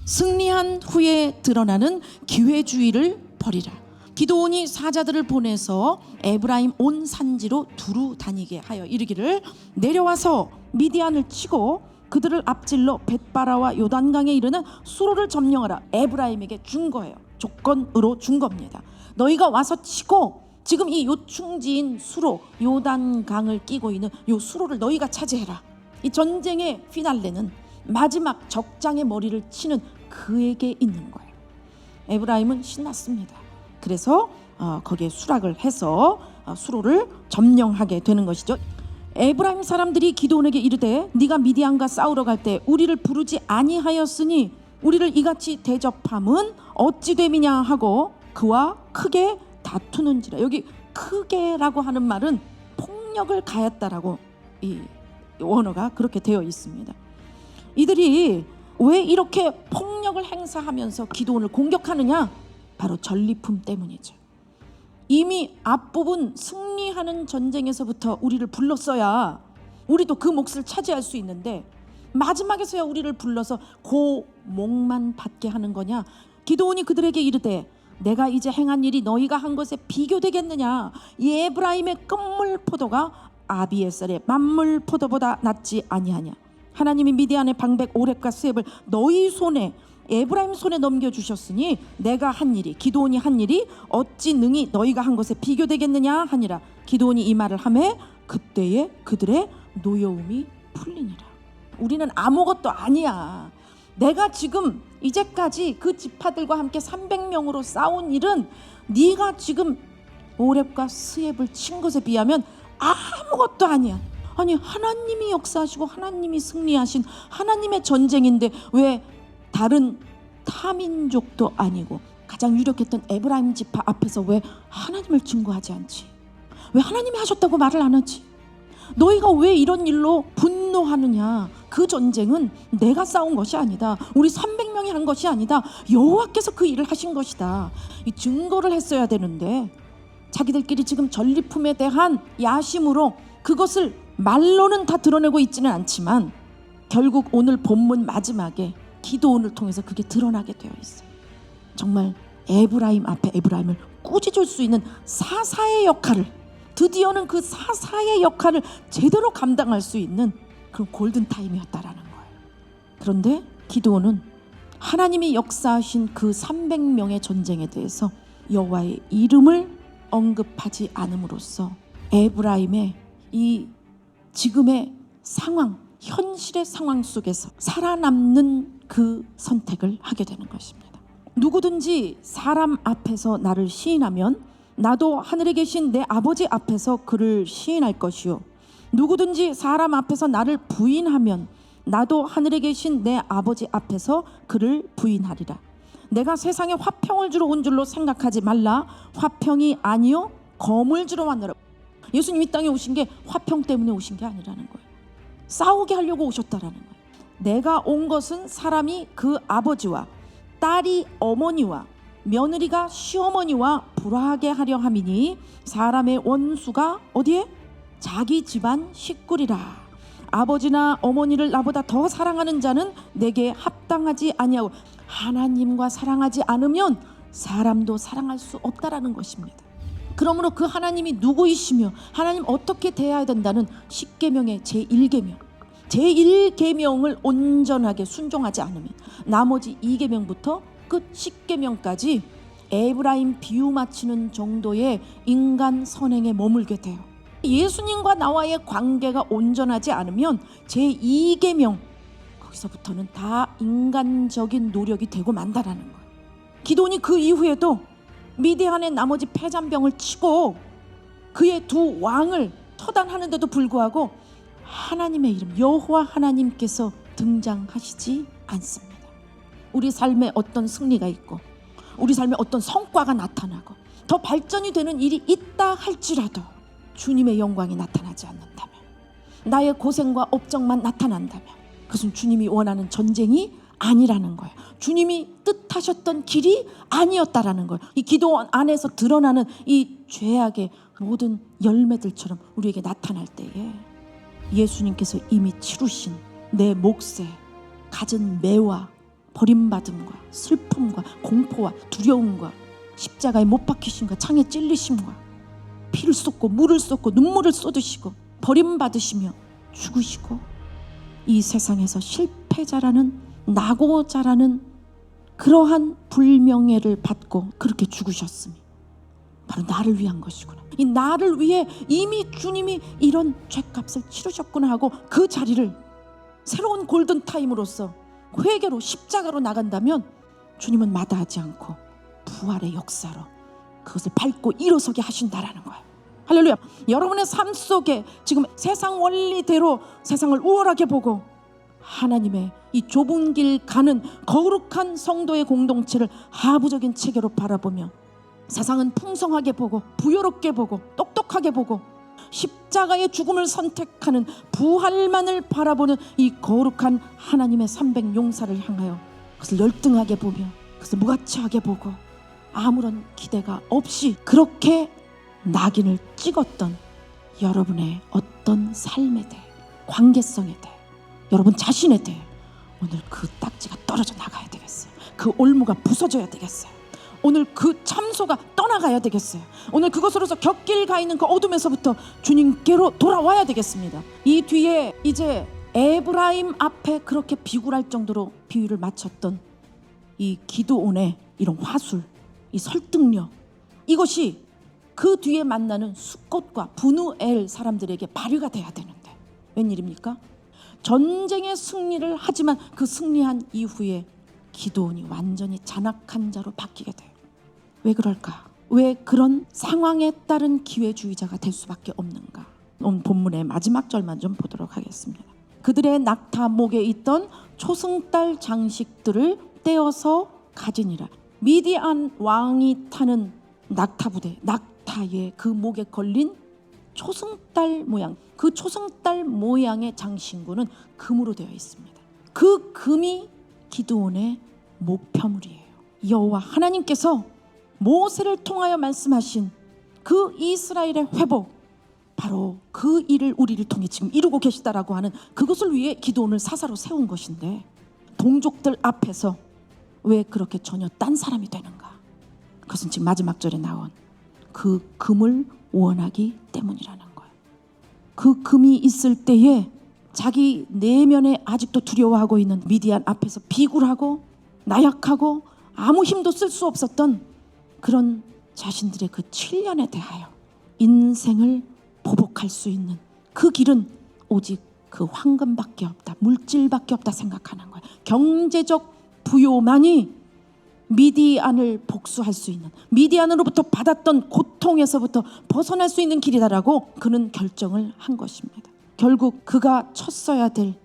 승리한 후에 드러나는 기회주의를 버리라. 기드온이 사자들을 보내서 에브라임 온 산지로 두루 다니게 하여 이르기를, 내려와서 미디안을 치고 그들을 앞질러 벳바라와 요단강에 이르는 수로를 점령하라. 에브라임에게 준 거예요. 조건으로 준 겁니다. 너희가 와서 치고 지금 이 요충지인 수로, 요단강을 끼고 있는 요 수로를 너희가 차지해라. 이 전쟁의 피날레는 마지막 적장의 머리를 치는 그에게 있는 거예요. 에브라임은 신났습니다. 그래서 거기에 수락을 해서 수로를 점령하게 되는 것이죠. 에브라임 사람들이 기드온에게 이르되, 네가 미디안과 싸우러 갈 때 우리를 부르지 아니하였으니 우리를 이같이 대접함은 어찌 됨이냐 하고 그와 크게 다투는지라. 여기 크게라고 하는 말은 폭력을 가했다라고 이 원어가 그렇게 되어 있습니다. 이들이 왜 이렇게 폭력을 행사하면서 기드온을 공격하느냐? 바로 전리품 때문이죠. 이미 앞부분 승리하는 전쟁에서부터 우리를 불렀어야 우리도 그 몫을 차지할 수 있는데, 마지막에서야 우리를 불러서 그 몫만 받게 하는 거냐? 기드온이 그들에게 이르되, 내가 이제 행한 일이 너희가 한 것에 비교되겠느냐? 이 에브라임의 끝물 포도가 아비에셀의 만물 포도보다 낫지 아니하냐? 하나님이 미디안의 방백 오렙과 스앱을 너희 손에, 에브라임 손에 넘겨주셨으니 내가 한 일이, 기드온이 한 일이 어찌 능히 너희가 한 것에 비교되겠느냐 하니라. 기드온이 이 말을 하매 그때에 그들의 노여움이 풀리니라. 우리는 아무것도 아니야. 내가 지금 이제까지 그 지파들과 함께 300명으로 싸운 일은 네가 지금 오렙과 스앱을 친 것에 비하면 아무것도 아니야. 아니, 하나님이 역사하시고 하나님이 승리하신 하나님의 전쟁인데 왜 다른 타민족도 아니고 가장 유력했던 에브라임 지파 앞에서 왜 하나님을 증거하지 않지? 왜 하나님이 하셨다고 말을 안 하지? 너희가 왜 이런 일로 분노하느냐? 그 전쟁은 내가 싸운 것이 아니다. 우리 300명이 한 것이 아니다. 여호와께서 그 일을 하신 것이다. 이 증거를 했어야 되는데 자기들끼리 지금 전리품에 대한 야심으로 그것을 말로는 다 드러내고 있지는 않지만 결국 오늘 본문 마지막에 기드온을 통해서 그게 드러나게 되어 있어요. 정말 에브라임 앞에 에브라임을 꾸짖을 수 있는 사사의 역할을, 드디어는 그 사사의 역할을 제대로 감당할 수 있는 그런 골든타임이었다라는 거예요. 그런데 기드온은 하나님이 역사하신 그 300명의 전쟁에 대해서 여호와의 이름을 언급하지 않음으로써 에브라임의 이 지금의 상황, 현실의 상황 속에서 살아남는 그 선택을 하게 되는 것입니다. 누구든지 사람 앞에서 나를 시인하면 나도 하늘에 계신 내 아버지 앞에서 그를 시인할 것이요, 누구든지 사람 앞에서 나를 부인하면 나도 하늘에 계신 내 아버지 앞에서 그를 부인하리라. 내가 세상에 화평을 주러 온 줄로 생각하지 말라. 화평이 아니요 검을 주러 왔노라. 예수님 이 땅에 오신 게 화평 때문에 오신 게 아니라는 거예요. 싸우게 하려고 오셨다라는 거예요. 내가 온 것은 사람이 그 아버지와 딸이 어머니와 며느리가 시어머니와 불화하게 하려 함이니 사람의 원수가 어디에? 자기 집안 식구리라. 아버지나 어머니를 나보다 더 사랑하는 자는 내게 합당하지 아니하고, 하나님과 사랑하지 않으면 사람도 사랑할 수 없다라는 것입니다. 그러므로 그 하나님이 누구이시며 하나님 어떻게 대해야 된다는 십계명의 제1계명, 제1계명을 온전하게 순종하지 않으면 나머지 2계명부터 끝 10계명까지 에브라임 비유 맞추는 정도의 인간 선행에 머물게 돼요. 예수님과 나와의 관계가 온전하지 않으면 제2계명, 거기서부터는 다 인간적인 노력이 되고 만다라는 거예요. 기드온이 그 이후에도 미디안의 나머지 패잔병을 치고 그의 두 왕을 처단하는데도 불구하고 하나님의 이름, 여호와 하나님께서 등장하시지 않습니다. 우리 삶에 어떤 승리가 있고 우리 삶에 어떤 성과가 나타나고 더 발전이 되는 일이 있다 할지라도 주님의 영광이 나타나지 않는다면, 나의 고생과 업적만 나타난다면 그것은 주님이 원하는 전쟁이 아니라는 거예요. 주님이 뜻하셨던 길이 아니었다라는 거예요. 이 기도원 안에서 드러나는 이 죄악의 모든 열매들처럼 우리에게 나타날 때에 예수님께서 이미 치루신 내 몫에 갖은 매와 버림받음과 슬픔과 공포와 두려움과 십자가에 못 박히심과 창에 찔리심과 피를 쏟고 물을 쏟고 눈물을 쏟으시고 버림받으시며 죽으시고 이 세상에서 실패자라는 낙오자라는 그러한 불명예를 받고 그렇게 죽으셨으니 바로 나를 위한 것이구나. 이 나를 위해 이미 주님이 이런 죄값을 치르셨구나 하고 그 자리를 새로운 골든타임으로서 회개로 십자가로 나간다면 주님은 마다하지 않고 부활의 역사로 그것을 밟고 일어서게 하신다라는 거예요. 할렐루야. 여러분의 삶 속에 지금 세상 원리대로 세상을 우월하게 보고 하나님의 이 좁은 길 가는 거룩한 성도의 공동체를 하부적인 체계로 바라보며 세상은 풍성하게 보고 부유롭게 보고 똑똑하게 보고 십자가의 죽음을 선택하는 부활만을 바라보는 이 거룩한 하나님의 300용사를 향하여 그것을 열등하게 보며 그것을 무가치하게 보고 아무런 기대가 없이 그렇게 낙인을 찍었던 여러분의 어떤 삶에 대해, 관계성에 대해, 여러분 자신에 대해 오늘 그 딱지가 떨어져 나가야 되겠어요. 그 올무가 부서져야 되겠어요. 오늘 그 참소가 떠나가야 되겠어요. 오늘 그것으로서 곁길 가 있는 그 어둠에서부터 주님께로 돌아와야 되겠습니다. 이 뒤에 이제 에브라임 앞에 그렇게 비굴할 정도로 비유를 맞췄던 이 기드온의 이런 화술, 이 설득력, 이것이 그 뒤에 만나는 숫꽃과 브누엘 사람들에게 발휘가 돼야 되는데 웬일입니까? 전쟁의 승리를 하지만 그 승리한 이후에 기드온이 완전히 잔악한 자로 바뀌게 돼요. 왜 그럴까? 왜 그런 상황에 따른 기회주의자가 될 수밖에 없는가? 오늘 본문의 마지막 절만 좀 보도록 하겠습니다. 그들의 낙타 목에 있던 초승달 장식들을 떼어서 가지니라. 미디안 왕이 타는 낙타 부대, 낙타의 그 목에 걸린 초승달 모양, 그 초승달 모양의 장신구는 금으로 되어 있습니다. 그 금이 기드온의 목표물이에요. 여호와 하나님께서 모세를 통하여 말씀하신 그 이스라엘의 회복, 바로 그 일을 우리를 통해 지금 이루고 계시다라고 하는 그것을 위해 기드온을 사사로 세운 것인데 동족들 앞에서 왜 그렇게 전혀 딴 사람이 되는가? 그것은 지금 마지막 절에 나온 그 금을 원하기 때문이라는 거예요. 그 금이 있을 때에 자기 내면에 아직도 두려워하고 있는 미디안 앞에서 비굴하고 나약하고 아무 힘도 쓸 수 없었던 그런 자신들의 그 7년에 대하여 인생을 보복할 수 있는 그 길은 오직 그 황금밖에 없다, 물질밖에 없다 생각하는 거예요. 경제적 부요만이 미디안을 복수할 수 있는, 미디안으로부터 받았던 고통에서부터 벗어날 수 있는 길이다라고 그는 결정을 한 것입니다. 결국 그가 쳤어야 될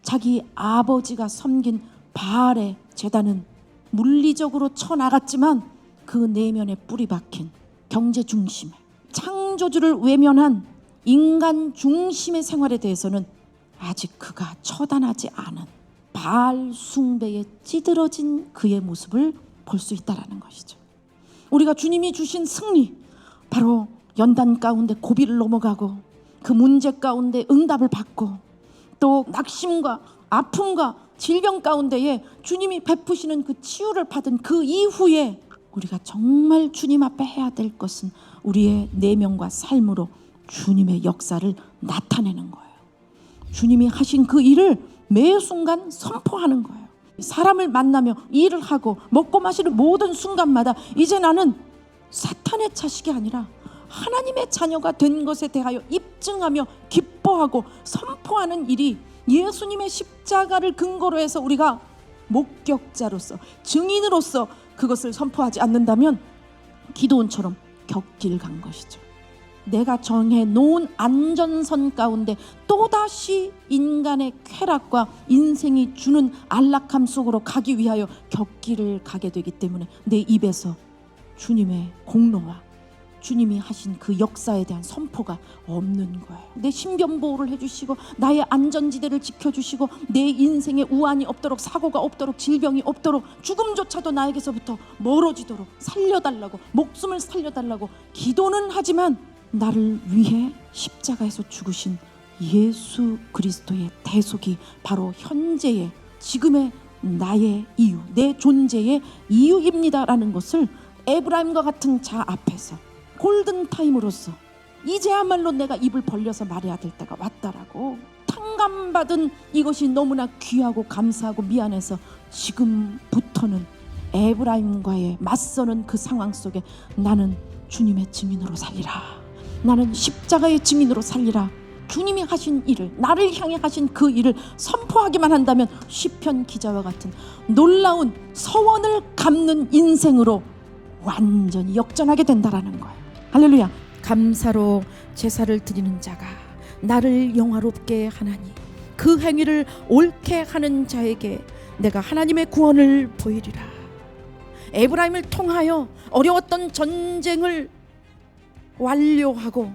자기 아버지가 섬긴 바알의 제단은 물리적으로 쳐나갔지만 그 내면에 뿌리 박힌 경제 중심의, 창조주를 외면한 인간 중심의 생활에 대해서는 아직 그가 처단하지 않은 바알 숭배에 찌들어진 그의 모습을 볼 수 있다라는 것이죠. 우리가 주님이 주신 승리, 바로 연단 가운데 고비를 넘어가고 그 문제 가운데 응답을 받고 또 낙심과 아픔과 질병 가운데에 주님이 베푸시는 그 치유를 받은 그 이후에 우리가 정말 주님 앞에 해야 될 것은 우리의 내면과 삶으로 주님의 역사를 나타내는 거예요. 주님이 하신 그 일을 매 순간 선포하는 거예요. 사람을 만나며 일을 하고 먹고 마시는 모든 순간마다 이제 나는 사탄의 자식이 아니라 하나님의 자녀가 된 것에 대하여 입증하며 기뻐하고 선포하는 일이 예수님의 십자가를 근거로 해서 우리가 목격자로서, 증인으로서 그것을 선포하지 않는다면 기드온처럼 격길 간 것이죠. 내가 정해놓은 안전선 가운데 또다시 인간의 쾌락과 인생이 주는 안락함 속으로 가기 위하여 격길을 가게 되기 때문에 내 입에서 주님의 공로와 주님이 하신 그 역사에 대한 선포가 없는 거예요. 내 신변 보호를 해주시고 나의 안전지대를 지켜주시고 내 인생에 우환이 없도록, 사고가 없도록, 질병이 없도록, 죽음조차도 나에게서부터 멀어지도록 살려달라고, 목숨을 살려달라고 기도는 하지만 나를 위해 십자가에서 죽으신 예수 그리스도의 대속이 바로 현재의, 지금의 나의 이유, 내 존재의 이유입니다라는 것을 에브라임과 같은 자 앞에서 골든타임으로서 이제야말로 내가 입을 벌려서 말해야 될 때가 왔다라고 탕감받은 이것이 너무나 귀하고 감사하고 미안해서 지금부터는 에브라임과의 맞서는 그 상황 속에 나는 주님의 증인으로 살리라, 나는 십자가의 증인으로 살리라. 주님이 하신 일을, 나를 향해 하신 그 일을 선포하기만 한다면 시편 기자와 같은 놀라운 서원을 갚는 인생으로 완전히 역전하게 된다라는 거예요. 할렐루야. 감사로 제사를 드리는 자가 나를 영화롭게 하나니 그 행위를 옳게 하는 자에게 내가 하나님의 구원을 보이리라. 에브라임을 통하여 어려웠던 전쟁을 완료하고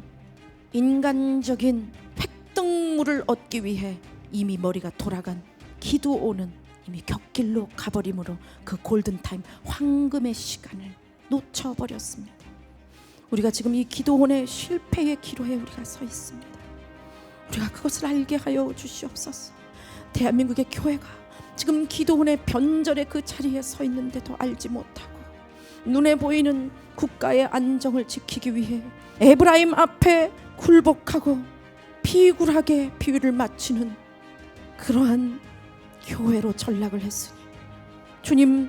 인간적인 획득물을 얻기 위해 이미 머리가 돌아간 기드온은 이미 곁길로 가버림으로 그 골든타임, 황금의 시간을 놓쳐버렸습니다. 우리가 지금 이 기드온의 실패의 기로에 우리가 서 있습니다. 우리가 그것을 알게 하여 주시옵소서. 대한민국의 교회가 지금 기드온의 변절의 그 자리에 서 있는데도 알지 못하고 눈에 보이는 국가의 안정을 지키기 위해 에브라임 앞에 굴복하고 피굴하게 비유를 맞추는 그러한 교회로 전락을 했으니 주님,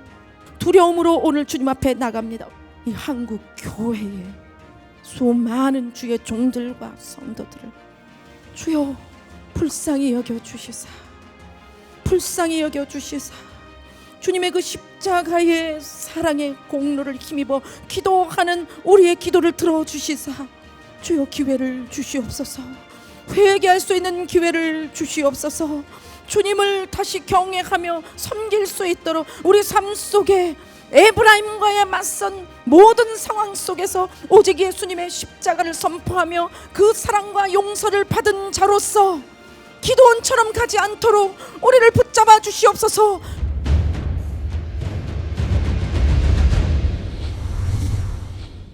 두려움으로 오늘 주님 앞에 나갑니다. 이 한국 교회에 수많은 주의 종들과 성도들을 주여 불쌍히 여겨주시사, 불쌍히 여겨주시사 주님의 그 십자가의 사랑의 공로를 힘입어 기도하는 우리의 기도를 들어주시사 주여 기회를 주시옵소서. 회개할 수 있는 기회를 주시옵소서. 주님을 다시 경외하며 섬길 수 있도록 우리 삶 속에 에브라임과의 맞선 모든 상황 속에서 오직 예수님의 십자가를 선포하며 그 사랑과 용서를 받은 자로서 기도원처럼 가지 않도록 우리를 붙잡아 주시옵소서.